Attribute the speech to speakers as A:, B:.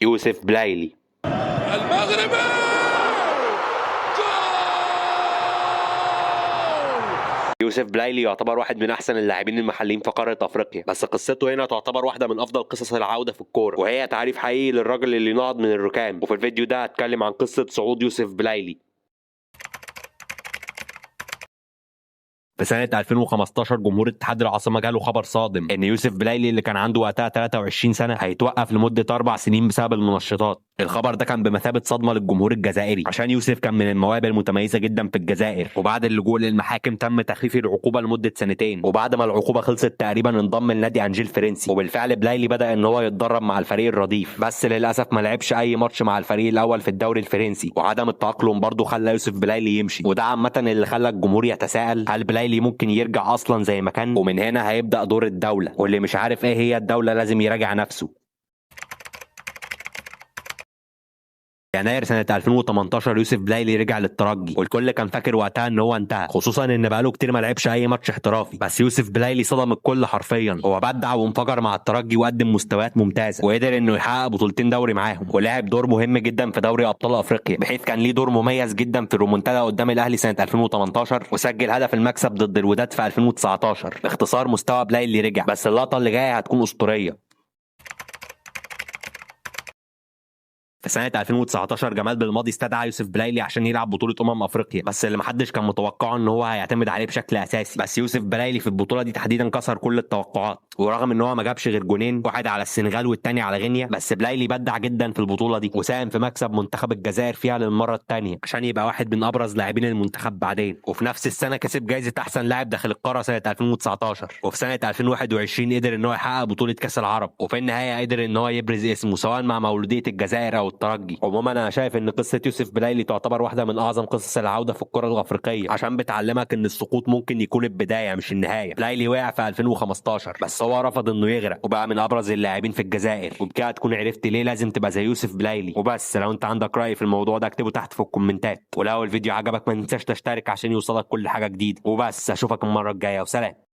A: يوسف بلايلي.
B: المغربي
A: يوسف بلايلي يعتبر واحد من احسن اللاعبين المحليين في قاره افريقيا، بس قصته هنا تعتبر واحده من افضل قصص العوده في الكوره، وهي تعريف حقيقي للراجل اللي نهض من الركام. وفي الفيديو ده هتكلم عن قصه صعود يوسف بلايلي. في سنة 2015 جمهور اتحاد العاصمة جاله خبر صادم إن يوسف بلايلي اللي كان عنده وقتها 23 سنة هيتوقف لمدة 4 سنين بسبب المنشطات. الخبر ده كان بمثابة صدمة للجمهور الجزائري، عشان يوسف كان من المواهب المتميزة جدا في الجزائر، وبعد اللجوء للمحاكم تم تخفيف العقوبة لمدة 2 سنين، وبعد ما العقوبة خلصت تقريبا انضم لنادي أنجيل الفرنسي. وبالفعل بلايلي بدأ إن هو يتدرب مع الفريق الرديف، بس للأسف ما لعبش أي ماتش مع الفريق الأول في الدوري الفرنسي، وعدم التأقلم برضه خلى يوسف بلايلي يمشي. وده عامة اللي خلى الجمهور يتساءل هل بلايلي ممكن يرجع اصلا زي ما كان. ومن هنا هيبدا دور الدوله، واللي مش عارف ايه هي الدوله لازم يراجع نفسه. يناير سنة 2018 يوسف بلايلي رجع للترجي، والكل كان فاكر وقتها ان هو انتهى، خصوصا ان بقاله كتير ما لعبش اي ماتش احترافي. بس يوسف بلايلي صدم الكل حرفيا، هو بدع وانفجر مع الترجي وقدم مستويات ممتازة، وقدر انه يحقق بطولتين دوري معاهم، ولعب دور مهم جدا في دوري ابطال افريقيا، بحيث كان ليه دور مميز جدا في الرومونتادا قدام الاهلي سنة 2018، وسجل هدف المكسب ضد الوداد في 2019. باختصار مستوى بلايلي رجع، بس اللقطة اللي جاية هتكون اسطورية. في سنة 2019 جمال بالماضي استدعى يوسف بلايلي عشان يلعب بطولة أفريقيا، بس اللي محدش كان متوقعه إن هو هيعتمد عليه بشكل أساسي. بس يوسف بلايلي في البطولة دي تحديدا كسر كل التوقعات، ورغم إن هو ما جابش غير جونين، واحد على السنغال والتاني على غينيا، بس بلايلي بدع جدا في البطولة دي، وساهم في مكسب منتخب الجزائر فيها للمرة الثانية عشان يبقى واحد من أبرز لاعبين المنتخب بعدين. وفي نفس السنة كسب جائزة أحسن لاعب داخل القارة سنة 2019. وفي سنة 2021 قدر إن هو يحقق بطولة كأس العرب، وفي النهاية قدر إن هو يبرز اسمه سواء مع مولودية الجزائر أو الترجي. عموما انا شايف ان قصه يوسف بلايلي تعتبر واحده من اعظم قصص العوده في الكره الافريقيه، عشان بتعلمك ان السقوط ممكن يكون البدايه مش النهايه. بلايلي وقع في 2015 بس هو رفض انه يغرق، وبقى من ابرز اللاعبين في الجزائر. وبكده تكون عرفت ليه لازم تبقى زي يوسف بلايلي. وبس لو انت عندك راي في الموضوع ده اكتبه تحت في الكومنتات، ولو الفيديو عجبك ما تنساش تشترك عشان يوصلك كل حاجه جديده. وبس اشوفك المره الجايه، وسلام.